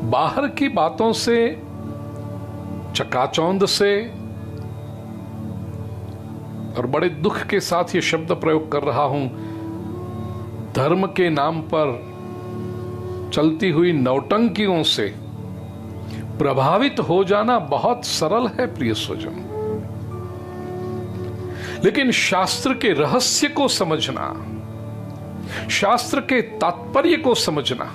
बाहर की बातों से, चकाचौंध से, और बड़े दुख के साथ ये शब्द प्रयोग कर रहा हूं, धर्म के नाम पर चलती हुई नौटंकियों से प्रभावित हो जाना बहुत सरल है प्रिय स्वजन, लेकिन शास्त्र के रहस्य को समझना, शास्त्र के तात्पर्य को समझना,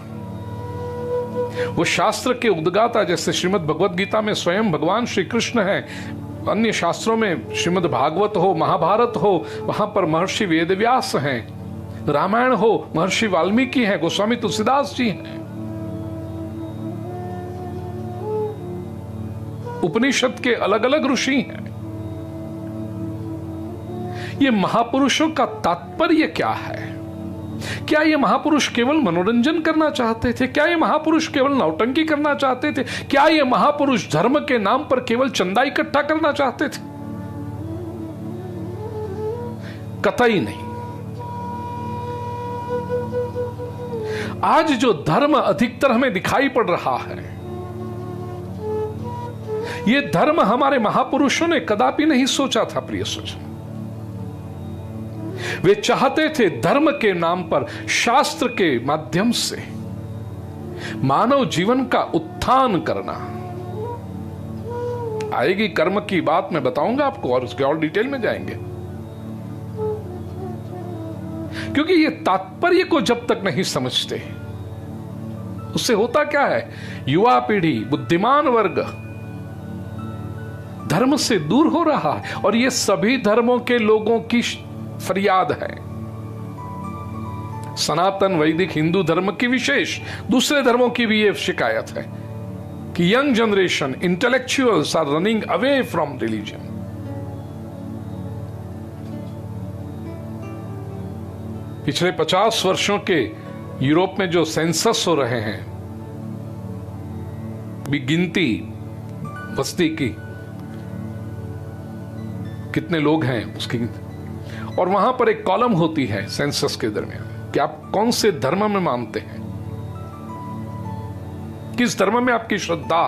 वो शास्त्र के उद्गाता जैसे श्रीमद् भगवत गीता में स्वयं भगवान श्री कृष्ण है, अन्य शास्त्रों में श्रीमद् भागवत हो, महाभारत हो, वहां पर महर्षि वेदव्यास हैं, रामायण हो महर्षि वाल्मीकि हैं, गोस्वामी तुलसीदास जी हैं, उपनिषद के अलग अलग ऋषि हैं। ये महापुरुषों का तात्पर्य क्या है? क्या ये महापुरुष केवल मनोरंजन करना चाहते थे? क्या ये महापुरुष केवल नौटंकी करना चाहते थे? क्या ये महापुरुष धर्म के नाम पर केवल चंदा इकट्ठा करना चाहते थे? कतई नहीं। आज जो धर्म अधिकतर हमें दिखाई पड़ रहा है, ये धर्म हमारे महापुरुषों ने कदापि नहीं सोचा था प्रिय स्वजन। वे चाहते थे धर्म के नाम पर शास्त्र के माध्यम से मानव जीवन का उत्थान करना। आएगी कर्म की बात, मैं बताऊंगा आपको और उसके और डिटेल में जाएंगे, क्योंकि ये तात्पर्य को जब तक नहीं समझते, उससे होता क्या है, युवा पीढ़ी, बुद्धिमान वर्ग धर्म से दूर हो रहा है। और ये सभी धर्मों के लोगों की फरियाद है, सनातन वैदिक हिंदू धर्म की विशेष, दूसरे धर्मों की भी ये शिकायत है कि young generation, intellectuals are running away from religion. पिछले 50 वर्षों के यूरोप में जो सेंसस हो रहे हैं, गिनती बस्ती की, कितने लोग हैं उसकी, और वहां पर एक कॉलम होती है सेंसस के दरमियान कि आप कौन से धर्म में मानते हैं, किस धर्म में आपकी श्रद्धा।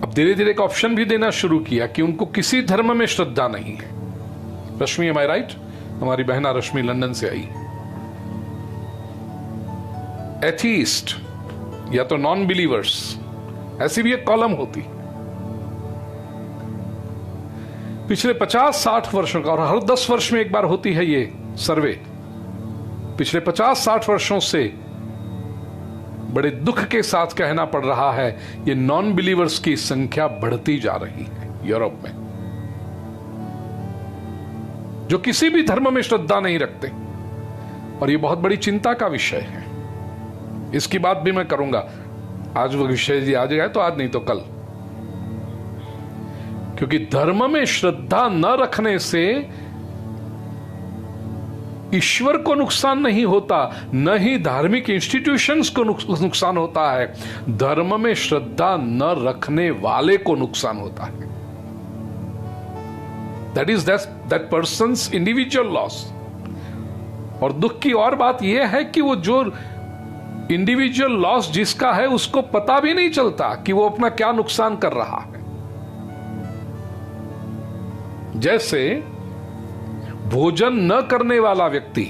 अब धीरे धीरे एक ऑप्शन भी देना शुरू किया कि उनको किसी धर्म में श्रद्धा नहीं है। रश्मि, एम आई राइट? हमारी बहना रश्मि लंदन से आई। एथीस्ट या तो नॉन बिलीवर्स, ऐसी भी एक कॉलम होती। पिछले 50-60 वर्षों का, और हर 10 वर्ष में एक बार होती है ये सर्वे, पिछले 50-60 वर्षों से बड़े दुख के साथ कहना पड़ रहा है, ये नॉन बिलीवर्स की संख्या बढ़ती जा रही है यूरोप में, जो किसी भी धर्म में श्रद्धा नहीं रखते। और ये बहुत बड़ी चिंता का विषय है। इसकी बात भी मैं करूंगा, आज वो विषय आ जाए तो आज, नहीं तो कल, क्योंकि धर्म में श्रद्धा न रखने से ईश्वर को नुकसान नहीं होता, न ही धार्मिक इंस्टीट्यूशंस को नुकसान होता है, धर्म में श्रद्धा न रखने वाले को नुकसान होता है। That is that persons individual loss. और दुख की और बात यह है कि वो जो इंडिविजुअल लॉस जिसका है, उसको पता भी नहीं चलता कि वो अपना क्या नुकसान कर रहा है। जैसे भोजन न करने वाला व्यक्ति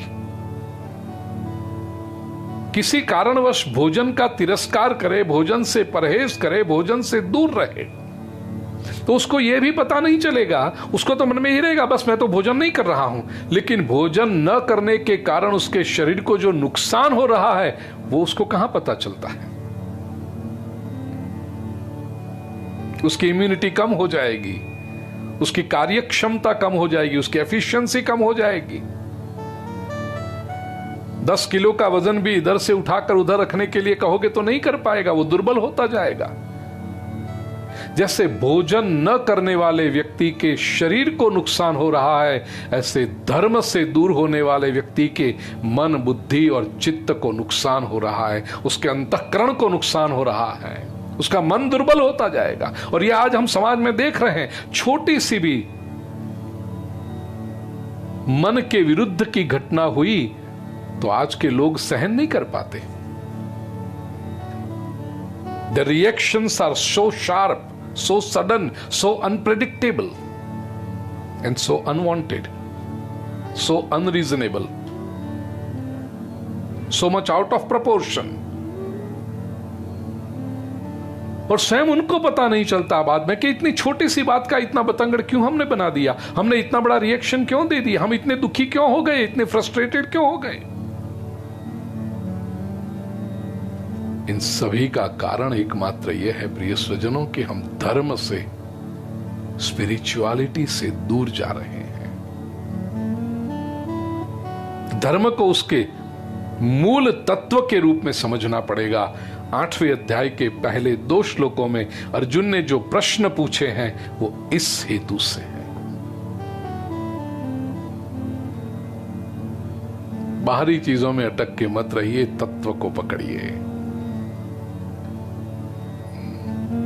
किसी कारणवश भोजन का तिरस्कार करे, भोजन से परहेज करे, भोजन से दूर रहे, तो उसको यह भी पता नहीं चलेगा, उसको तो मन में ही रहेगा बस मैं तो भोजन नहीं कर रहा हूं, लेकिन भोजन न करने के कारण उसके शरीर को जो नुकसान हो रहा है वो उसको कहां पता चलता है। उसकी इम्यूनिटी कम हो जाएगी, उसकी कार्य क्षमता कम हो जाएगी, उसकी एफिशिएंसी कम हो जाएगी। 10 किलो का वजन भी इधर से उठाकर उधर रखने के लिए कहोगे तो नहीं कर पाएगा, वो दुर्बल होता जाएगा। जैसे भोजन न करने वाले व्यक्ति के शरीर को नुकसान हो रहा है, ऐसे धर्म से दूर होने वाले व्यक्ति के मन, बुद्धि और चित्त को नुकसान हो रहा है, उसके अंतःकरण को नुकसान हो रहा है, उसका मन दुर्बल होता जाएगा। और यह आज हम समाज में देख रहे हैं, छोटी सी भी मन के विरुद्ध की घटना हुई तो आज के लोग सहन नहीं कर पाते। The reactions are so sharp, so sudden, so unpredictable, and so unwanted, so unreasonable, so much out of proportion. और स्वयं उनको पता नहीं चलता बाद में कि इतनी छोटी सी बात का इतना बतंगड़ क्यों हमने बना दिया, हमने इतना बड़ा रिएक्शन क्यों दे दिया, हम इतने दुखी क्यों हो गए, इतने फ्रस्ट्रेटेड क्यों हो गए। इन सभी का कारण एकमात्र यह है प्रिय स्वजनों कि हम धर्म से, स्पिरिचुअलिटी से दूर जा रहे हैं। धर्म को उसके मूल तत्व के रूप में समझना पड़ेगा। 8वें अध्याय के पहले 2 श्लोकों में अर्जुन ने जो प्रश्न पूछे हैं वो इस हेतु से है। बाहरी चीजों में अटक के मत रहिए, तत्व को पकड़िए।